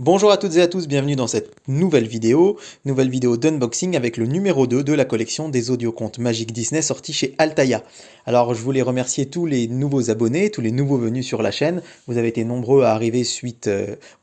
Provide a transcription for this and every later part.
Bonjour à toutes et à tous, bienvenue dans cette nouvelle vidéo d'unboxing avec le numéro 2 de la collection des audiocontes magiques Disney sortis chez Altaïa. Alors je voulais remercier tous les nouveaux abonnés, tous les nouveaux venus sur la chaîne. Vous avez été nombreux à arriver suite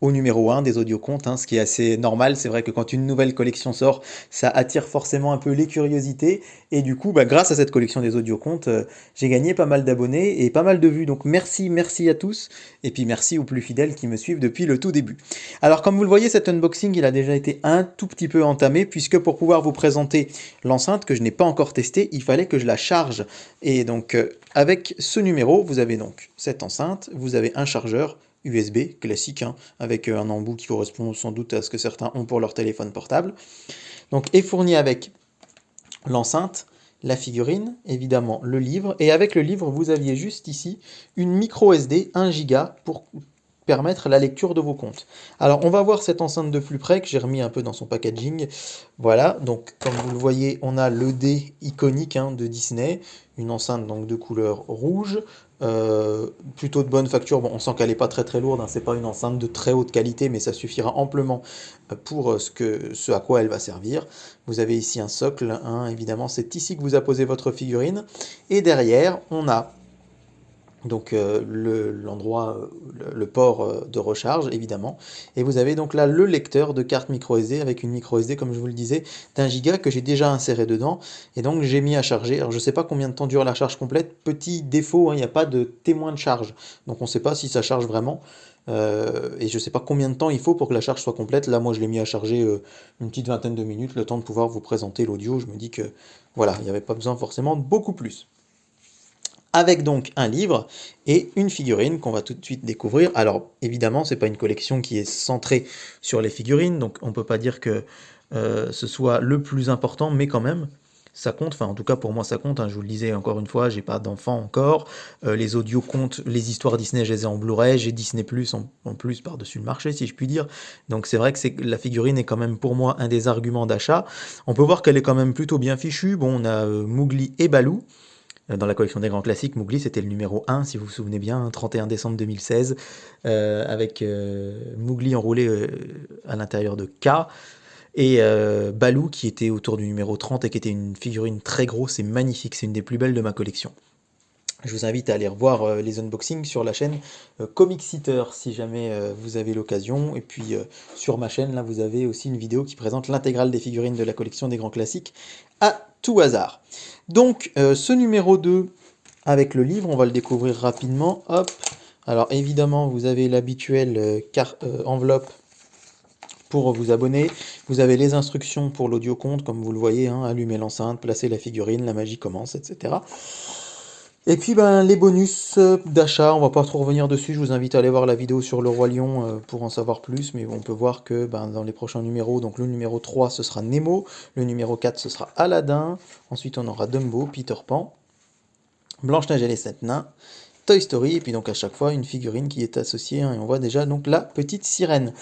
au numéro 1 des audiocontes, ce qui est assez normal. C'est vrai que quand une nouvelle collection sort, ça attire forcément un peu les curiosités. Et du coup, grâce à cette collection des audiocontes, j'ai gagné pas mal d'abonnés et pas mal de vues. Donc merci à tous. Et puis merci aux plus fidèles qui me suivent depuis le tout début. Alors comme vous le voyez, cet unboxing il a déjà été un tout petit peu entamé puisque pour pouvoir vous présenter l'enceinte que je n'ai pas encore testée, il fallait que je la charge. Et donc avec ce numéro, vous avez donc cette enceinte, vous avez un chargeur USB classique avec un embout qui correspond sans doute à ce que certains ont pour leur téléphone portable. Donc est fourni avec l'enceinte, la figurine, évidemment le livre, et avec le livre vous aviez juste ici une micro SD 1 Go pour permettre la lecture de vos comptes. Alors on va voir cette enceinte de plus près que j'ai remis un peu dans son packaging. Voilà, donc comme vous le voyez, on a le dé iconique de Disney, une enceinte donc de couleur rouge, plutôt de bonne facture. Bon, on sent qu'elle n'est pas très lourde, c'est pas une enceinte de très haute qualité, mais ça suffira amplement pour ce à quoi elle va servir. Vous avez ici un socle, évidemment c'est ici que vous apposez votre figurine, et derrière on a donc l'endroit, le port de recharge évidemment, et vous avez donc là le lecteur de carte micro SD avec une micro SD comme je vous le disais d'1 giga que j'ai déjà inséré dedans, et donc j'ai mis à charger. Alors je sais pas combien de temps dure la charge complète, petit défaut, il n'y a pas de témoin de charge, donc on sait pas si ça charge vraiment, et je sais pas combien de temps il faut pour que la charge soit complète. Là moi je l'ai mis à charger une petite vingtaine de minutes, le temps de pouvoir vous présenter l'audio. Je me dis que voilà, il n'y avait pas besoin forcément de beaucoup plus. Avec donc un livre et une figurine qu'on va tout de suite découvrir. Alors évidemment, c'est pas une collection qui est centrée sur les figurines, donc on peut pas dire que ce soit le plus important, mais quand même, ça compte. Enfin, en tout cas pour moi, ça compte. Je vous le disais encore une fois, j'ai pas d'enfant encore. Les audios comptent, les histoires Disney, je les ai en Blu-ray, j'ai Disney Plus en plus par-dessus le marché, si je puis dire. Donc c'est vrai que la figurine est quand même pour moi un des arguments d'achat. On peut voir qu'elle est quand même plutôt bien fichue. Bon, on a Mowgli et Baloo. Dans la collection des grands classiques, Mowgli c'était le numéro 1, si vous vous souvenez bien, 31 décembre 2016, avec Mowgli enroulé à l'intérieur de K, et Baloo qui était autour du numéro 30 et qui était une figurine très grosse et magnifique, c'est une des plus belles de ma collection. Je vous invite à aller revoir les unboxings sur la chaîne Comic Seater si jamais vous avez l'occasion. Et puis sur ma chaîne, là, vous avez aussi une vidéo qui présente l'intégrale des figurines de la collection des grands classiques à tout hasard. Donc ce numéro 2 avec le livre, on va le découvrir rapidement. Hop. Alors évidemment, vous avez l'habituelle enveloppe pour vous abonner. Vous avez les instructions pour l'audioconte, comme vous le voyez, allumer l'enceinte, placer la figurine, la magie commence, etc. Et puis les bonus d'achat, on va pas trop revenir dessus, je vous invite à aller voir la vidéo sur le Roi Lion pour en savoir plus, mais on peut voir que dans les prochains numéros, donc le numéro 3 ce sera Nemo, le numéro 4 ce sera Aladdin, ensuite on aura Dumbo, Peter Pan, Blanche-Neige et les 7 nains, Toy Story, et puis donc à chaque fois une figurine qui est associée, et on voit déjà donc la petite sirène.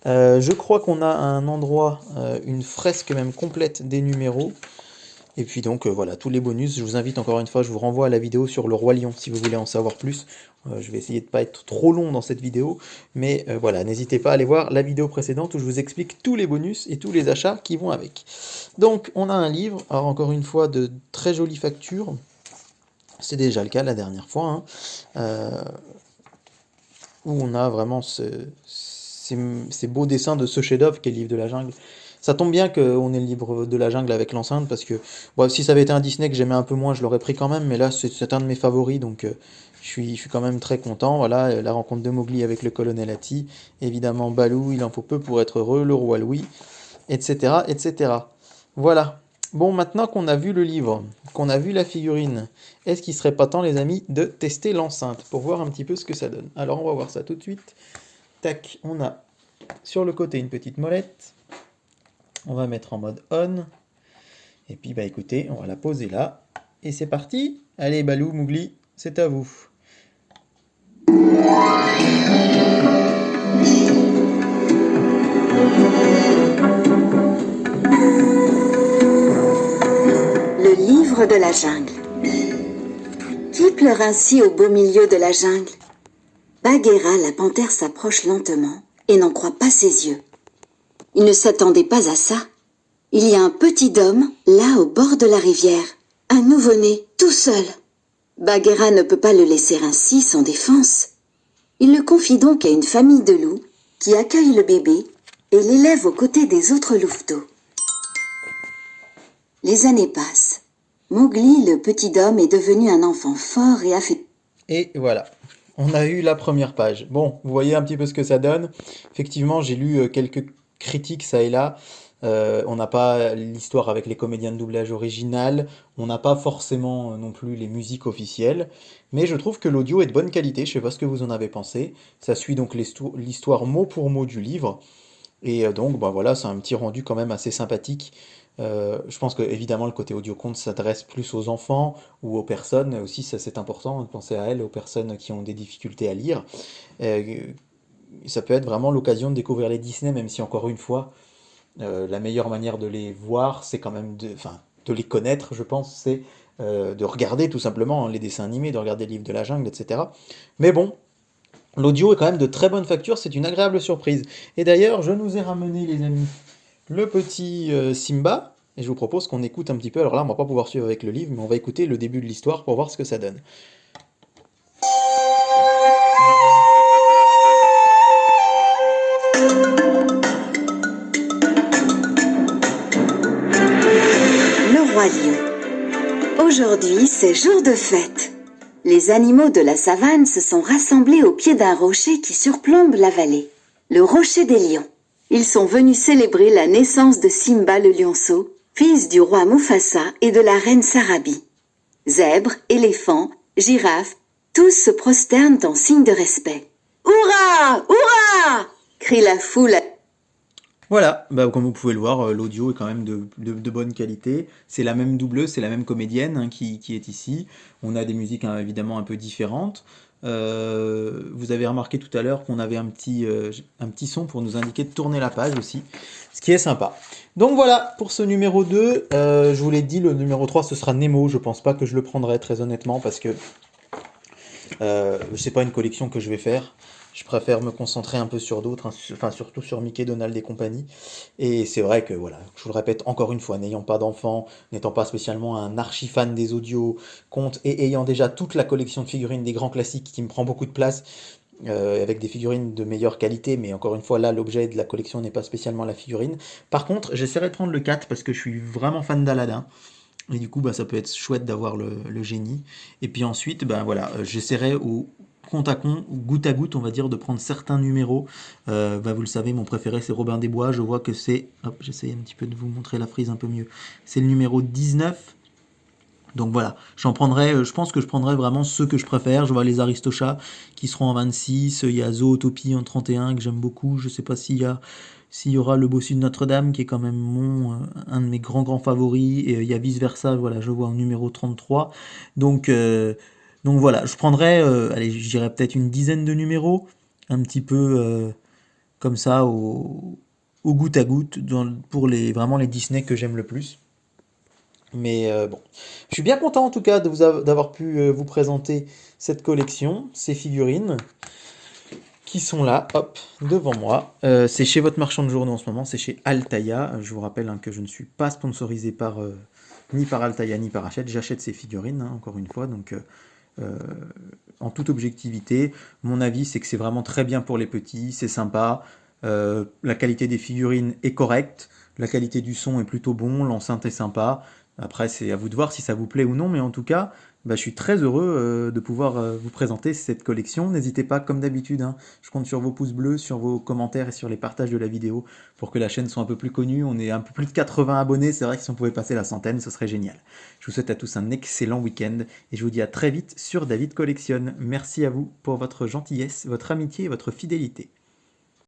Je crois qu'on a un endroit, une fresque même complète des numéros. Et puis donc voilà, tous les bonus, je vous invite encore une fois, je vous renvoie à la vidéo sur le Roi Lion si vous voulez en savoir plus. Je vais essayer de ne pas être trop long dans cette vidéo, mais voilà, n'hésitez pas à aller voir la vidéo précédente où je vous explique tous les bonus et tous les achats qui vont avec. Donc on a un livre, alors encore une fois de très jolies factures, c'est déjà le cas la dernière fois, où on a vraiment ces beaux dessins de ce chef-d'œuvre qu'est le livre de la jungle. Ça tombe bien qu'on ait le livre de la jungle avec l'enceinte, parce que si ça avait été un Disney que j'aimais un peu moins, je l'aurais pris quand même, mais là c'est un de mes favoris, donc je suis quand même très content. Voilà, la rencontre de Mowgli avec le colonel Hatti, évidemment Baloo, il en faut peu pour être heureux, le roi Louis, etc. etc. Voilà. Bon, maintenant qu'on a vu le livre, qu'on a vu la figurine, est-ce qu'il serait pas temps, les amis, de tester l'enceinte, pour voir un petit peu ce que ça donne? Alors on va voir ça tout de suite. Tac, on a sur le côté une petite molette. On va mettre en mode on. Et puis écoutez, on va la poser là. Et c'est parti. Allez Baloo, Mowgli, c'est à vous. Le livre de la jungle. Qui pleure ainsi au beau milieu de la jungle? Bagheera, la panthère, s'approche lentement et n'en croit pas ses yeux. Il ne s'attendait pas à ça. Il y a un petit homme, là au bord de la rivière, un nouveau-né, tout seul. Bagheera ne peut pas le laisser ainsi, sans défense. Il le confie donc à une famille de loups qui accueille le bébé et l'élève aux côtés des autres louveteaux. Les années passent. Mowgli, le petit homme, est devenu un enfant fort et affectueux. Et voilà, on a eu la première page. Bon, vous voyez un petit peu ce que ça donne. Effectivement, j'ai lu quelques critiques ça et là. On n'a pas l'histoire avec les comédiens de doublage original, on n'a pas forcément non plus les musiques officielles, mais je trouve que l'audio est de bonne qualité, je sais pas ce que vous en avez pensé. Ça suit donc l'histoire mot pour mot du livre, et donc bah voilà, c'est un petit rendu quand même assez sympathique. Je pense que évidemment le côté audio conte s'adresse plus aux enfants ou aux personnes aussi, ça c'est important de penser à elles, aux personnes qui ont des difficultés à lire. Euh, Ça peut être vraiment l'occasion de découvrir les Disney, même si encore une fois, la meilleure manière de les voir, c'est quand même enfin, de les connaître, je pense, c'est de regarder tout simplement hein, les dessins animés, de regarder les livres de la jungle, etc. Mais bon, l'audio est quand même de très bonne facture, c'est une agréable surprise. Et d'ailleurs, je nous ai ramené, les amis, le petit Simba, et je vous propose qu'on écoute un petit peu. Alors là, on va pas pouvoir suivre avec le livre, mais on va écouter le début de l'histoire pour voir ce que ça donne. Le roi lion. Aujourd'hui, c'est jour de fête. Les animaux de la savane se sont rassemblés au pied d'un rocher qui surplombe la vallée. Le rocher des lions. Ils sont venus célébrer la naissance de Simba le lionceau, fils du roi Mufasa et de la reine Sarabi. Zèbres, éléphants, girafes, tous se prosternent en signe de respect. « Hurrah! Hurrah !» crie la foule. Voilà, bah, comme vous pouvez le voir, l'audio est quand même de bonne qualité. C'est la même doubleuse, c'est la même comédienne hein, qui est ici. On a des musiques hein, évidemment un peu différentes. Vous avez remarqué tout à l'heure qu'on avait un petit son pour nous indiquer de tourner la page aussi, ce qui est sympa. Donc voilà, pour ce numéro 2, je vous l'ai dit, le numéro 3 ce sera Nemo. Je pense pas que je le prendrai très honnêtement parce que c'est pas une collection que je vais faire. Je préfère me concentrer un peu sur d'autres, hein, enfin surtout sur Mickey, Donald et compagnie. Et c'est vrai que voilà, je vous le répète encore une fois, n'ayant pas d'enfant, n'étant pas spécialement un archi fan des audios, contes et ayant déjà toute la collection de figurines des grands classiques qui me prend beaucoup de place, avec des figurines de meilleure qualité, mais encore une fois là l'objet de la collection n'est pas spécialement la figurine. Par contre, j'essaierai de prendre le 4 parce que je suis vraiment fan d'Aladin. Et du coup, bah, ça peut être chouette d'avoir le génie. Et puis ensuite, bah, voilà, j'essaierai au compte à compte, ou goutte à goutte, on va dire, de prendre certains numéros. Bah, vous le savez, mon préféré, c'est Robin des Bois. Je vois que c'est... Hop, j'essaie un petit peu de vous montrer la frise un peu mieux. C'est le numéro 19. Donc voilà, j'en prendrai, je pense que je prendrai vraiment ceux que je préfère. Je vois les Aristochats qui seront en 26. Il y a Zootopie en 31 que j'aime beaucoup. Je sais pas s'il y aura le bossu de Notre-Dame qui est quand même un de mes grands favoris. Et il y a vice versa, voilà, je vois en numéro 33. Donc, euh, donc voilà, je prendrai, allez, je dirais peut-être une dizaine de numéros, un petit peu comme ça au goutte à goutte, pour vraiment les Disney que j'aime le plus. Mais bon, je suis bien content en tout cas d'avoir pu vous présenter cette collection, ces figurines qui sont là, hop, devant moi. C'est chez votre marchand de journaux en ce moment, c'est chez Altaïa. Je vous rappelle hein, que je ne suis pas sponsorisé ni par Altaïa ni par Hachette. J'achète ces figurines, hein, encore une fois, donc euh, en toute objectivité, mon avis c'est que c'est vraiment très bien pour les petits, c'est sympa. La qualité des figurines est correcte, la qualité du son est plutôt bon, l'enceinte est sympa. Après, c'est à vous de voir si ça vous plaît ou non, mais en tout cas, bah, je suis très heureux de pouvoir vous présenter cette collection. N'hésitez pas, comme d'habitude, hein, je compte sur vos pouces bleus, sur vos commentaires et sur les partages de la vidéo pour que la chaîne soit un peu plus connue. On est un peu plus de 80 abonnés, c'est vrai que si on pouvait passer la centaine, ce serait génial. Je vous souhaite à tous un excellent week-end et je vous dis à très vite sur David Collectionne. Merci à vous pour votre gentillesse, votre amitié et votre fidélité.